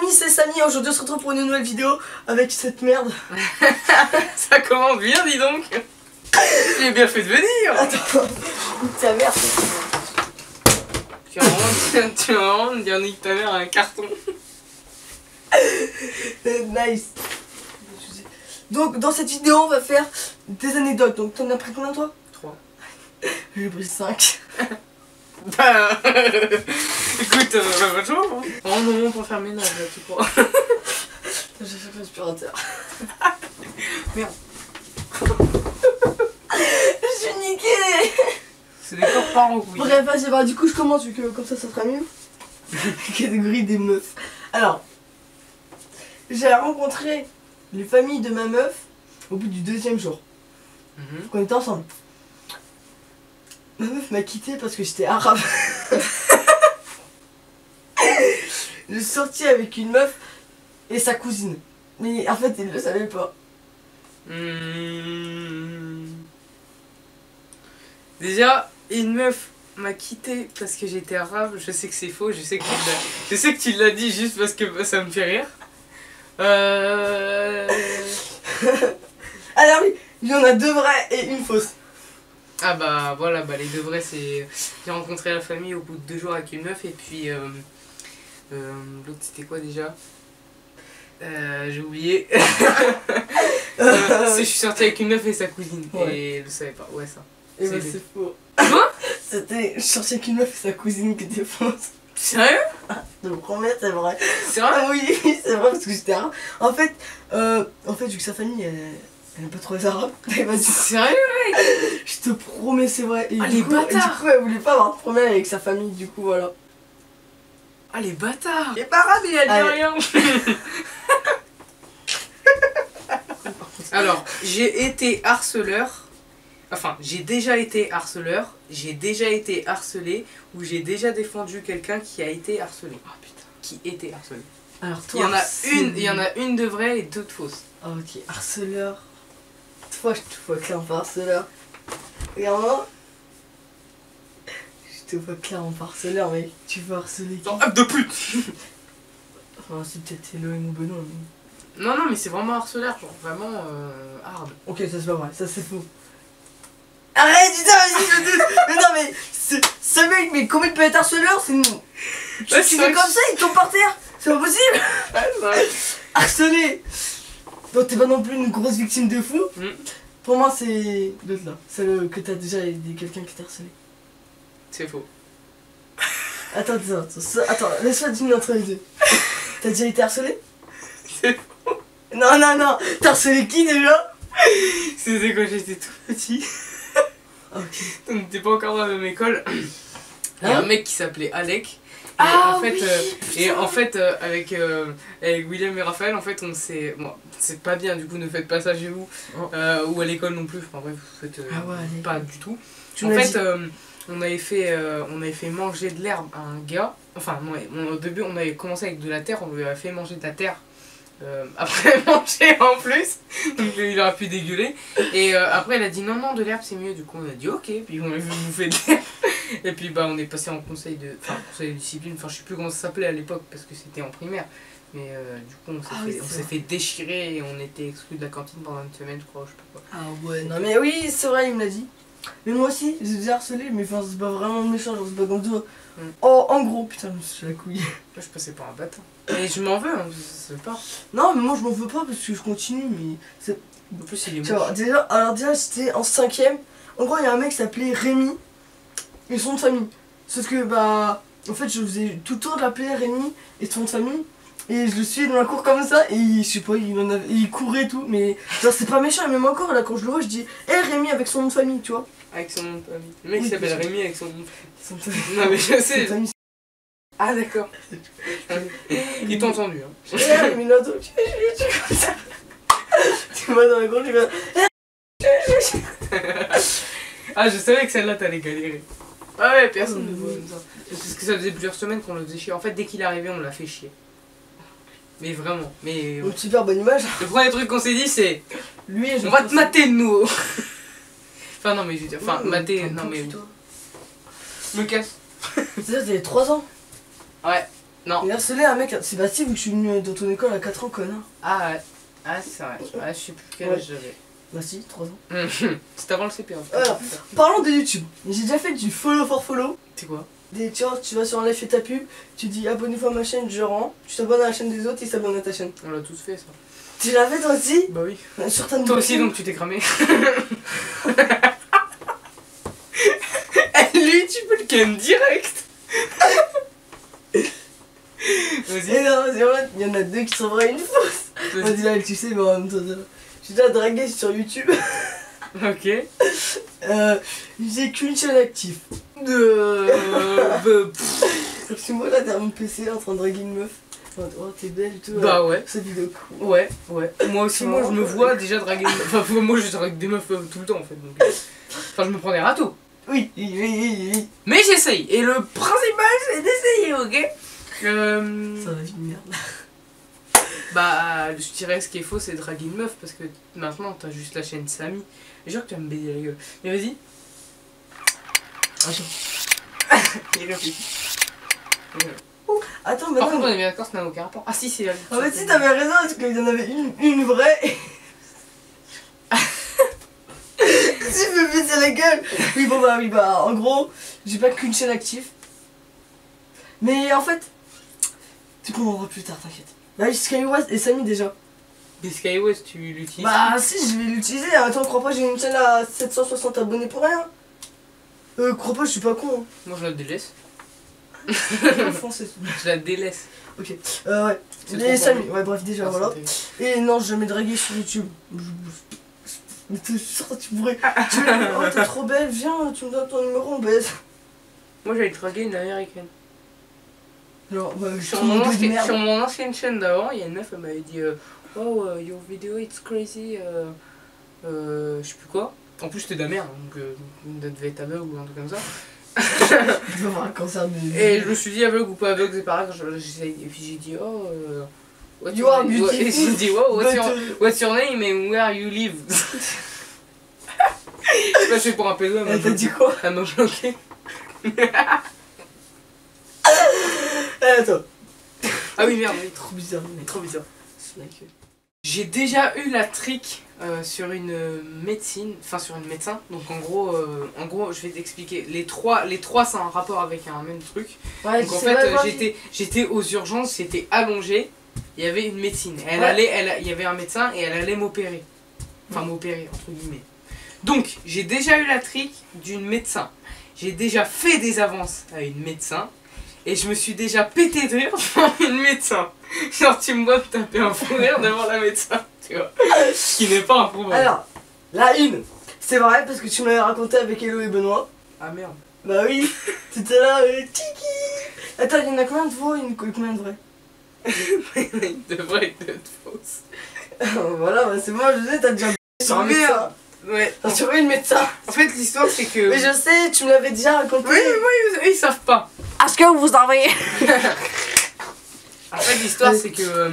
amis, c'est Samy, aujourd'hui on se retrouve pour une nouvelle vidéo avec cette merde. Ça commence bien, dis donc. J'ai bien fait de venir. Attends, ta merde. Tu vas vraiment me dire nique ta mère un carton. Nice. Donc dans cette vidéo on va faire des anecdotes. Donc t'en as pris combien toi? 3. J'ai pris 5. Bah écoute, pas chaud hein. En moment pour faire ménage là, tu crois. J'ai fait l'aspirateur. Merde. Je suis niqué. C'est des corps par en couille. Bref, vas-y, bah, du coup je commence vu que comme ça sera mieux. Catégorie des meufs. Alors, j'ai rencontré les familles de ma meuf au bout du 2e jour. On était ensemble. Ma meuf m'a quitté parce que j'étais arabe. Je suis sortie avec une meuf et sa cousine. Mais en fait, il ne le savait pas. Déjà, une meuf m'a quitté parce que j'étais arabe. Je sais que c'est faux. Je sais que tu l'as dit juste parce que ça me fait rire. Alors oui, il y en a 2 vraies et une fausse. Ah bah voilà, bah les 2 vrais c'est... J'ai rencontré la famille au bout de 2 jours avec une meuf et puis... l'autre c'était quoi déjà? J'ai oublié. Je suis sortie avec une meuf et sa cousine. Ouais. Et elle le savait pas, ouais ça. Et bah C'est c'est faux. Quoi? C'était, je suis sortie avec une meuf et sa cousine qui était fausse. Sérieux? Je me promets, c'est vrai. C'est vrai? Ah oui, c'est vrai parce que j'étais arabe. En fait, vu que sa famille, elle n'est pas trop les arabes. Elle m'a dit, Sérieux? je te promets, c'est vrai. Et Ah, du les coup, bâtards. elle voulait pas avoir de problème avec sa famille, du coup, voilà. Ah les bâtards! Il est pas arabe, il a dit Allez. rien! Alors, j'ai été harceleur. Enfin, j'ai déjà été harceleur, j'ai déjà été harcelé ou j'ai déjà défendu quelqu'un qui a été harcelé. Oh putain. Qui était harcelé. Alors Il toi, y en a une de vraie et 2 de fausses. Ah, ok, harceleur. Toi, je te vois clairement pas harceleur. Regarde-moi. Je te vois clairement pas harceleur, mais tu veux harceler qui? Non, de pute! Enfin, c'est peut-être Elohim ou Benoît. Mais... Non, mais c'est vraiment harceleur, genre vraiment hard. Ok, ça c'est pas vrai, ça c'est faux. Arrête, putain, vas-y, je me doute. Mais non, mais ce mec, mais comment il peut être harceleur? C'est une... Tu Ouais, fais vrai comme que- ça, il tombe par terre. C'est pas possible. Harcelé. Donc t'es pas non plus une grosse victime de fou. Pour moi, c'est l'autre là. Celle que t'as déjà aidé quelqu'un qui t'a harcelé. C'est faux. Attends, laisse-moi diminuer entre les deux. T'as déjà été harcelé? C'est faux. Non, t'as harcelé qui déjà? C'était quand j'étais tout petit. Ok. On n'était pas encore dans la même école. Il y a un mec qui s'appelait Alec. Et en fait, avec William et Raphaël, en fait, on s'est... Bon, c'est pas bien, du coup, ne faites pas ça chez vous. Ou à l'école non plus. Enfin bref, vous faites pas du tout. En fait, on avait fait manger de l'herbe à un gars. Enfin, au début, on avait commencé avec de la terre. On lui avait fait manger de la terre. Après manger en plus, donc il aurait pu dégueuler. Et après elle a dit non de l'herbe c'est mieux, du coup on a dit ok, puis on a vu bouffer de l'herbe. Et puis bah on est passé en conseil de discipline, enfin je sais plus comment ça s'appelait à l'époque parce que c'était en primaire. Mais du coup on s'est fait déchirer et on était exclus de la cantine pendant une semaine je crois, je sais pas quoi. Ah ouais, non mais oui c'est vrai, il me l'a dit. Mais moi aussi j'ai déjà harcelé, mais enfin c'est pas vraiment méchant, genre c'est pas comme toi. Oh en gros, putain je me suis la couille. Moi je passais pour un bâtard. Et je m'en veux, hein, je sais pas. Non mais moi je m'en veux pas parce que je continue, mais c'est... En plus il est Tu vois, déjà j'étais en 5ème. En gros il y a un mec qui s'appelait Rémi et son nom de famille. Sauf que bah en fait je faisais tout le temps de l'appeler Rémi et son nom de famille. Et je le suivais dans la cour comme ça et je sais pas, il courait et tout, mais genre c'est pas méchant, et même encore là quand je le vois je dis Rémi avec son nom de famille, tu vois. Avec son nom de famille. Le mec Oui, s'appelle parce que- Rémi avec son nom de famille. Non Non mais je sais. famille. Ah d'accord. Ils t'ont entendu hein. Rémi Lado, tu comme ça. Tu vois dans la cour, tu vas. Ah je savais que celle-là t'allais galérer. Ah ouais, personne ne voit comme ça. Parce que ça faisait plusieurs semaines qu'on le faisait chier. En fait dès qu'il est arrivé on l'a fait chier. Mais vraiment, mais... Une super bonne image. Le premier truc qu'on s'est dit c'est... Lui, on va te mater nous. Enfin non mais je veux dire, enfin mater... Enfin, Non mais... toi. Me casse. C'est-à-dire t'avais 3 ans. Ouais. Non. Et harcelé un mec, c'est Bastille vu que je suis venu dans ton école à 4 ans, connard. Ah ouais. Ah c'est vrai. Ah, je sais plus quel âge j'avais. Bastille, 3 ans. C'était avant le CP en fait. Alors, parlons de YouTube. J'ai déjà fait du follow for follow. C'est quoi? Tu vas sur un live, fais ta pub, tu dis abonnez-vous à ma chaîne, je rends. Tu t'abonnes à la chaîne des autres, ils s'abonnent à ta chaîne. On l'a tous fait ça. Tu l'as fait toi aussi? Bah oui. Sur ta Toi aussi donc tu t'es cramé. Lui tu peux le ken direct. Vas-y. Et non, c'est vrai, il y en a deux qui sont vraies, une fausse. Vas-y là, tu sais, mais en même temps, je suis déjà dragué sur YouTube. Ok. J'ai qu'une chaîne active. Parce que moi là, derrière mon PC en train de draguer une meuf. Oh, t'es belle et tout. Bah ouais. Cette vidéo cool. Ouais. Moi aussi, moi je me vois déjà draguer. Enfin, moi je drague des meufs tout le temps en fait. Donc, enfin, je me prends des râteaux. Oui. Mais j'essaye. Et le principal c'est d'essayer, ok? Ça va vie de merde. Bah, je dirais ce qui est faux, c'est draguer une meuf parce que maintenant t'as juste la chaîne Samy. Et genre que tu vas me baiser la gueule. Mais vas-y. Il réfléchit. Attends, mais Par non. contre, on est bien d'accord, ça n'a aucun rapport. Ah si, c'est la. En fait, si t'avais raison, parce qu'il y en avait une vraie. Si je me baiser la gueule. Oui, bah, en gros, j'ai pas qu'une chaîne active. Mais en fait, tu comprendras plus tard, t'inquiète. Bah oui, Skywest et Samy déjà. Des Skywest, tu l'utilises? Bah si, je vais l'utiliser. Attends, crois pas, j'ai une chaîne à 760 abonnés pour rien. Crois pas, je suis pas con. Moi je la délaisse. Hein. Français. Je la délaisse. Ok, ouais. C'est Et trop Samy, fort. ouais, bref, déjà, Ah, voilà. c'était- Et non, j'ai jamais dragué sur YouTube. Mais t'es sûr, tu pourrais. Oh, t'es trop belle, viens, tu me donnes ton numéro, on baise. Moi j'avais dragué une américaine. Genre, bah, je suis Sur mon ancienne chaîne d'avant, il y a une meuf, elle m'avait dit oh, your video it's crazy. Je sais plus quoi. En plus, c'était de la merde, donc elle devait être aveugle ou un truc comme ça. Tu vas avoir un cancer de. Et je me suis dit aveugle ou pas aveugle, c'est pareil. Et puis j'ai dit oh. What's You your are name? beautiful. Et j'ai dit wow, But, what's your name and where you live? Je passais pour un pédo, Elle t'a dit quoi? elle m'a bloqué. Attends. Ah oui, merde, oui, Trop bizarre, mec. trop bizarre. J'ai déjà eu la trick sur une médecine, enfin sur une médecin. Donc en gros, je vais t'expliquer. Les trois c'est un rapport avec un même truc. Ouais, Donc en fait, j'étais aux urgences, j'étais allongé. Il y avait une médecine. Il y avait un médecin et elle allait m'opérer. Enfin m'opérer entre guillemets. Donc j'ai déjà eu la trick d'une médecin. J'ai déjà fait des avances à une médecin. Et je me suis déjà pété de rire devant une médecin. Genre tu me vois me taper un fou rire devant la médecin, tu vois. Ce qui n'est pas un problème. Alors, la une, c'est vrai parce que tu m'avais raconté avec Hello et Benoît. Ah merde. Bah oui, t'étais là, tiki. Attends, il y en a combien de faux et combien de vrais? Il devrait être fausse. Voilà, bah c'est moi, je sais, t'as déjà sur un médecin. Ouais. T'as sur une médecin. En fait l'histoire c'est que... Mais je sais, tu me l'avais déjà raconté. Oui, ils savent pas. Est-ce que vous envoyez? En fait l'histoire c'est que...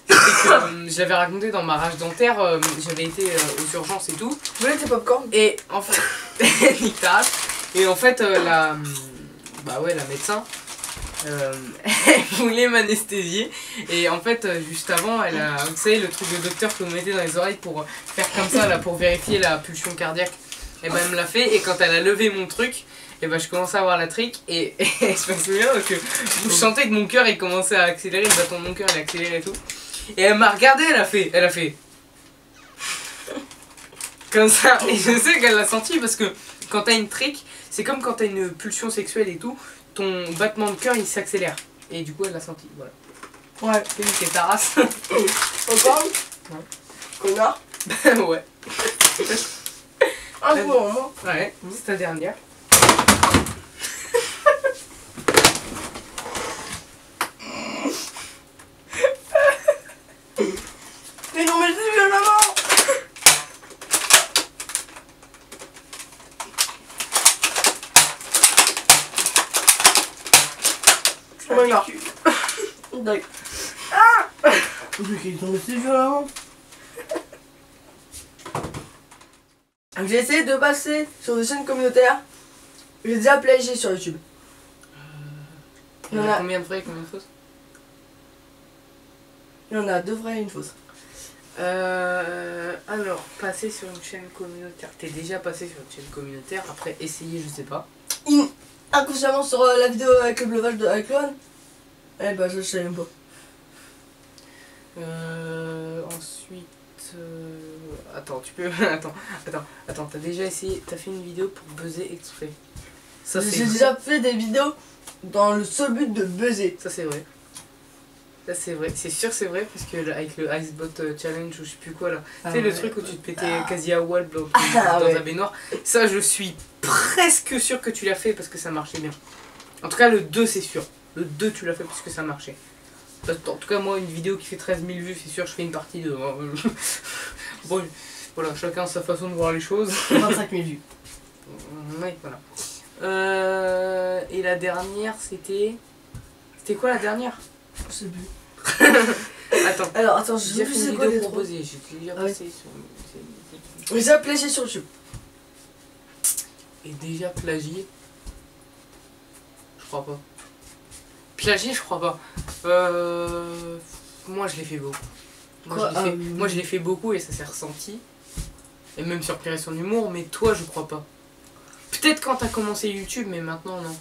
je l'avais raconté dans ma rage dentaire, j'avais été aux urgences et tout. Vous voulez tes popcorn? Et en fait... Nique ta race. Et en fait la médecin... elle voulait m'anesthésier et en fait juste avant elle a, vous savez le truc de docteur que vous mettez dans les oreilles pour faire comme ça là pour vérifier la pulsion cardiaque, et ben elle me l'a fait et quand elle a levé mon truc et ben je commençais à avoir la trique et je me souviens que je sentais que mon cœur il commençait à accélérer, le battement de mon cœur il accélérait et tout et elle m'a regardé, elle a fait comme ça et je sais qu'elle l'a senti parce que quand t'as une trique c'est comme quand t'as une pulsion sexuelle et tout, ton battement de cœur il s'accélère. Et du coup elle l'a senti, voilà. Ouais. C'est niqué ta race. Popcorn? Ouais. Connard? Ouais. Un coup en moi. Ouais, c'est ta dernière. Mais non mais c'est violemment. Oh my god. D'accord. Ah. Ils sont restés violemment. J'ai essayé de passer sur des chaînes communautaires. J'ai déjà plagié sur YouTube. Il y en a combien de vraies et combien de fausses? Il y en a 2 vraies et une fausse. Alors, passer sur une chaîne communautaire. T'es déjà passé sur une chaîne communautaire, après essayer, je sais pas. Inconsciemment sur la vidéo avec le bleuvage avec Loan. Eh bah je sais même pas. Ensuite... Attends, tu peux... Attends, t'as déjà essayé... T'as fait une vidéo pour buzzer exprès. Ça c'est... J'ai déjà fait des vidéos dans le seul but de buzzer. Ça c'est vrai. Ça c'est vrai, c'est sûr c'est vrai parce que avec le Icebot Challenge ou je sais plus quoi là, tu sais le truc où tu te pétais quasi à wall dans la baignoire, ça je suis presque sûr que tu l'as fait parce que ça marchait bien. En tout cas le 2 c'est sûr, le 2 tu l'as fait parce que ça marchait. En tout cas moi une vidéo qui fait 13 000 vues c'est sûr je fais une partie de... Bon voilà, chacun sa façon de voir les choses. 25 000 vues. Oui voilà. Et la dernière c'était... C'était quoi la dernière? Je sais plus. Attends. Alors attends, j'ai déjà fait une vidéo proposée, j'ai déjà passé sur... J'ai déjà plagié sur YouTube. Et déjà plagié? Je crois pas. Plagié, je crois pas. Moi je l'ai fait beaucoup. Moi je l'ai fait beaucoup et ça s'est ressenti. Et même sur Création d'humour, mais toi je crois pas. Peut-être quand t'as commencé YouTube, mais maintenant non.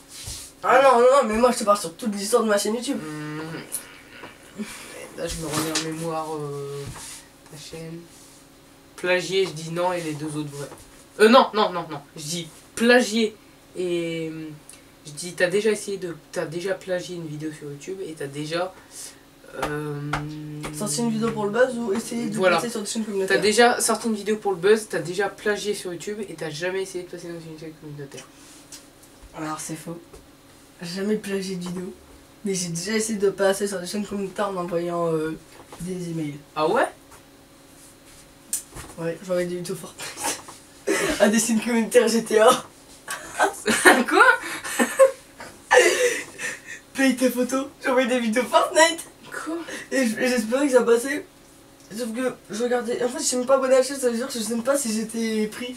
Ah non, mais moi je te parle sur toute l'histoire de ma chaîne YouTube. Là je me remets en mémoire la chaîne. Plagier, je dis non et les 2 autres vrais. Non. Je dis plagier et je dis t'as déjà essayé de... T'as déjà plagié une vidéo sur YouTube et t'as déjà... Sorti une vidéo pour le buzz ou essayer de passer sur des chaînes communautaires. T'as déjà sorti une vidéo pour le buzz, t'as déjà plagié sur YouTube et t'as jamais essayé de passer dans une chaîne communautaire. Alors c'est faux. J'ai jamais plagié de vidéo. Mais j'ai déjà essayé de passer sur des chaînes communautaires en envoyant des emails. Ah ouais? Ouais, j'envoyais des vidéos Fortnite à des chaînes communautaires GTA. Quoi? Paye tes photos, j'envoyais des vidéos Fortnite. Quoi? Et j'espérais que ça passait. Sauf que je regardais. En fait, je suis même pas abonné à la chaîne, ça veut dire que je sais même pas si j'étais pris.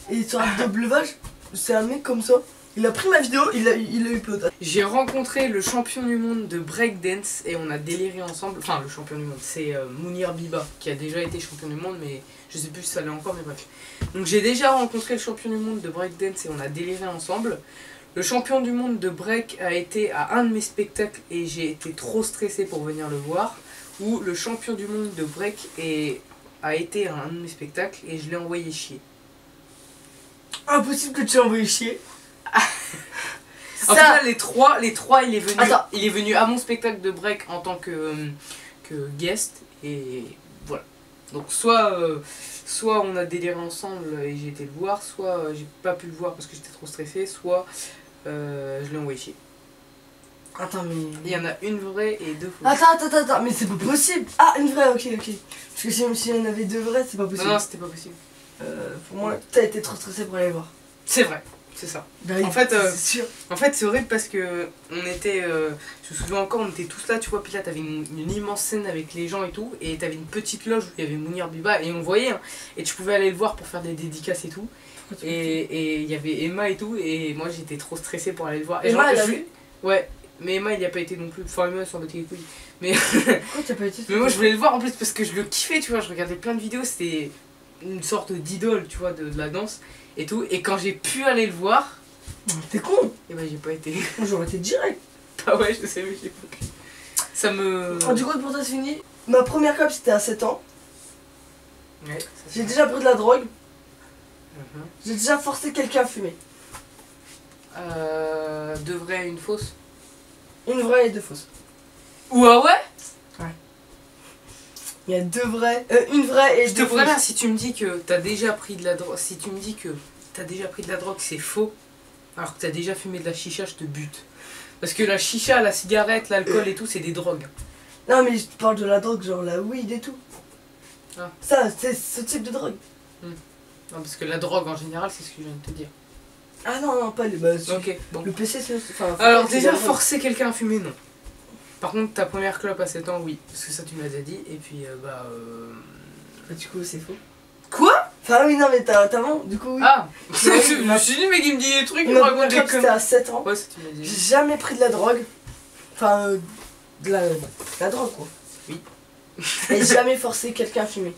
Et sur la vidéo bleuvage, c'est un mec comme ça. Il a pris ma vidéo, il a eu upload. J'ai rencontré le champion du monde de breakdance et on a déliré ensemble. Enfin, le champion du monde, c'est Mounir Biba qui a déjà été champion du monde, mais je sais plus si ça l'est encore, mais bref. Donc j'ai déjà rencontré le champion du monde de breakdance et on a déliré ensemble. Le champion du monde de break a été à un de mes spectacles et j'ai été trop stressé pour venir le voir. Ou le champion du monde de break a été à un de mes spectacles et je l'ai envoyé chier. Impossible que tu l'aies envoyé chier. En tout cas, les trois il est venu à mon spectacle de break en tant que guest et voilà. Donc soit on a déliré ensemble et j'ai été le voir, soit j'ai pas pu le voir parce que j'étais trop stressé, soit je l'ai envoyé chier. Attends mais... Il y en a une vraie et 2 fausses. Attends, mais c'est pas possible. Ah, une vraie, ok. Parce que si il y en avait 2 vraies, c'est pas possible. Non, c'était pas possible. Pour moi, t'as été trop stressé pour aller voir. C'est vrai, c'est ça. Bah, en fait, c'est sûr. En fait, c'est horrible parce que on était, je me souviens encore, on était tous là, tu vois, puis là t'avais une immense scène avec les gens et tout, et t'avais une petite loge où il y avait Mounir Biba, et on voyait, hein, et tu pouvais aller le voir pour faire des dédicaces et tout, et il y avait Emma et tout, et moi j'étais trop stressée pour aller le voir. Et Emma, genre, elle a vu ? Ouais, mais Emma il y a pas été non plus, enfin Emma elle s'en battait les couilles, mais... Pourquoi t'as pas été ? Mais moi je voulais le voir en plus parce que je le kiffais, tu vois, je regardais plein de vidéos, c'était une sorte d'idole, tu vois, de la danse et tout, et quand j'ai pu aller le voir... T'es con. Et bah j'ai pas été. J'aurais été direct. Ah ouais, je sais, mais j'ai pas pu. Ça me... Du coup, pour toi c'est fini. Ma première clope c'était à 7 ans. Ouais, j'ai déjà pris de la drogue. J'ai déjà forcé quelqu'un à fumer. 2 vraies et une fausse. Une vraie et 2 fausses. Ah ouais? Ouais. Il y a 2 vraies, une vraie et 2 fausses. Je te préviens, si tu me dis que t'as déjà pris de la drogue, si tu me dis que t'as déjà pris de la drogue, c'est faux. Alors que t'as déjà fumé de la chicha, je te bute. Parce que la chicha, la cigarette, l'alcool et tout, c'est des drogues. Non mais je parle de la drogue, genre la weed et tout. Ah. Ça, c'est ce type de drogue. Non, parce que la drogue en général, c'est ce que je viens de te dire. Ah non, pas le... Bah, ok, bon. Le PC, c'est... Enfin, alors déjà, forcer quelqu'un à fumer, non. Par contre, ta première clope à 7 ans, oui. Parce que ça, tu me l'as déjà dit. Et puis, Bah, du coup, c'est faux. Quoi? Enfin oui, non mais t'as bon, du coup oui. Ah. Je me suis dit, mais il me dit des trucs, il me raconte des conneries. C'était à 7 ans. Ouais, ça tu m'as dit. J'ai jamais pris de la drogue. Enfin, de la drogue quoi. Oui. Et jamais forcer quelqu'un à fumer.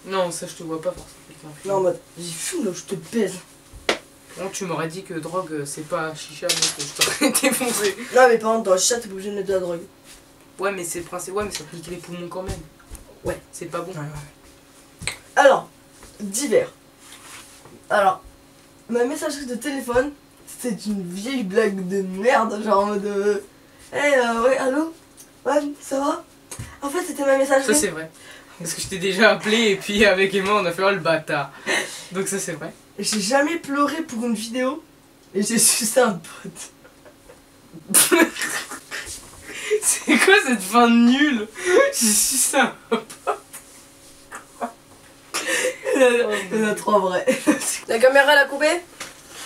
Non, ça je te vois pas forcer quelqu'un à fumer. Non, en mode, j'y fume là, je te baise. Bon, tu m'aurais dit que drogue c'est pas chicha, mais que je t'aurais défoncé. Non, mais par contre, dans le chat, t'es obligé de mettre de la drogue. Ouais, mais c'est le principe, ouais, mais ça te nique les poumons quand même. Ouais. C'est pas bon. Alors, divers. Alors, ma messagerie de téléphone, c'est une vieille blague de merde, genre en mode ouais, allô? Ouais, ça va? En fait, c'était ma messagerie. Ça c'est vrai. Parce que je t'ai déjà appelé et puis avec Emma on a fait oh le bâtard. Donc ça c'est vrai. J'ai jamais pleuré pour une vidéo et j'ai sucé un pote. C'est quoi cette fin nulle? J'ai sucé un pote. Il y en a trois vrais. La caméra elle a coupé.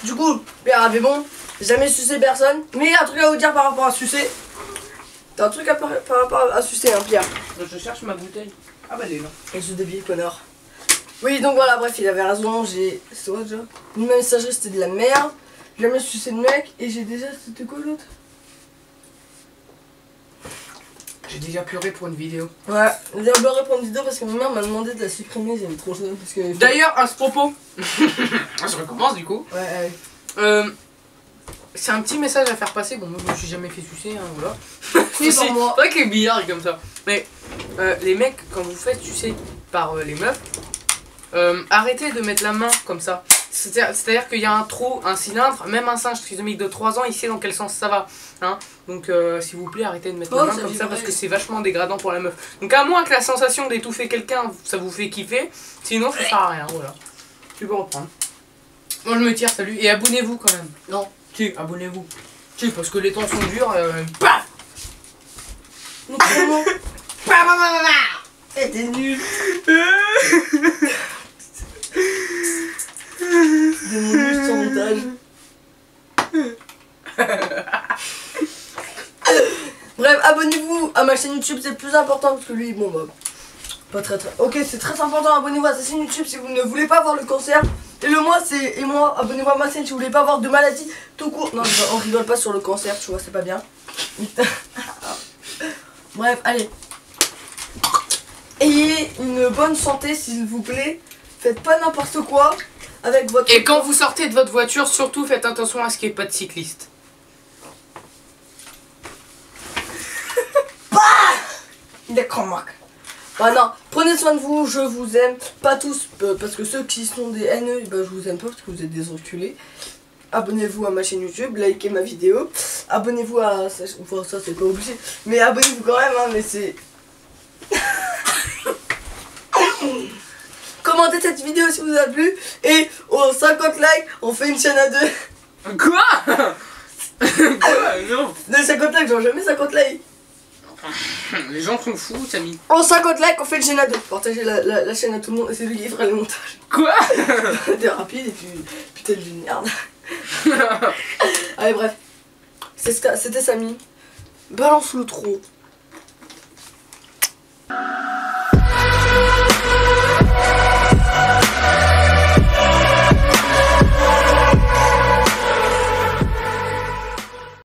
Du coup, Pierre avait bon. Jamais sucé personne. Mais il y a un truc à vous dire par rapport à sucer. T'as un truc par rapport à sucer, hein, Pierre. Je cherche ma bouteille. Ah bah elle est là. Et je dévie, connard. Oui, donc voilà, bref, il avait raison. C'est quoi déjà? Une messagerie, c'était de la merde. J'ai jamais sucé de mec. Et j'ai déjà. C'était quoi l'autre? J'ai déjà pleuré pour une vidéo. Ouais, j'ai pleuré pour une vidéo parce que ma mère m'a demandé de la supprimer. J'aime trop ça. Parce que... D'ailleurs, à ce propos, je recommence du coup. Ouais. C'est un petit message à faire passer. Bon, moi je me suis jamais fait sucer, hein, voilà. Oui, par moi. C'est vrai qu'il est bizarre comme ça. Mais les mecs, quand vous faites sucer par les meufs, arrêtez de mettre la main comme ça. C'est-à-dire qu'il y a un trou, un cylindre, même un singe trisomique de 3 ans, il sait dans quel sens ça va. Hein, donc s'il vous plaît, arrtez de mettre la main comme ça parce que c'est vachement dégradant pour la meuf. Donc à moins que la sensation d'étouffer quelqu'un, ça vous fait kiffer, sinon ça sert à rien, voilà. Tu peux reprendre. Moi je me tire, salut, et abonnez-vous quand même. Non. Si, abonnez-vous. Si, parce que les temps sont durs, paf. Donc vraiment. Eh, t'es nul. De mon juste sur montage. Bref, abonnez-vous à ma chaîne YouTube, c'est le plus important parce que lui, bon bah, pas très. Ok, c'est très important, abonnez-vous à sa chaîne YouTube si vous ne voulez pas avoir le cancer. Et moi, abonnez-vous à ma chaîne si vous voulez pas avoir de maladie tout court. Non, on rigole pas sur le cancer, tu vois, c'est pas bien. Bref, allez. Ayez une bonne santé s'il vous plaît. Faites pas n'importe quoi avec votre... Et quand vous sortez de votre voiture, surtout faites attention à ce qu'il n'y ait pas de cycliste. D'accord, Marc. Bah non, prenez soin de vous, je vous aime. Pas tous, parce que ceux qui sont des haineux, bah, je vous aime pas parce que vous êtes des enculés. Abonnez-vous à ma chaîne YouTube, likez ma vidéo. Abonnez-vous à... Enfin, ça c'est pas obligé. Mais abonnez-vous quand même, hein, mais c'est... Commentez cette vidéo si vous a plu. Et aux 50 likes, on fait une chaîne à deux. Quoi? Quoi? Non. De 50 likes, genre jamais 50 likes. Les gens sont fous, Samy. En 50 likes, on fait une chaîne à deux. Partagez la chaîne à tout le monde et c'est lui qui fera le montage. Quoi? T'es rapide et puis putain de merde. Allez, bref. C'était Samy. Balance le trou.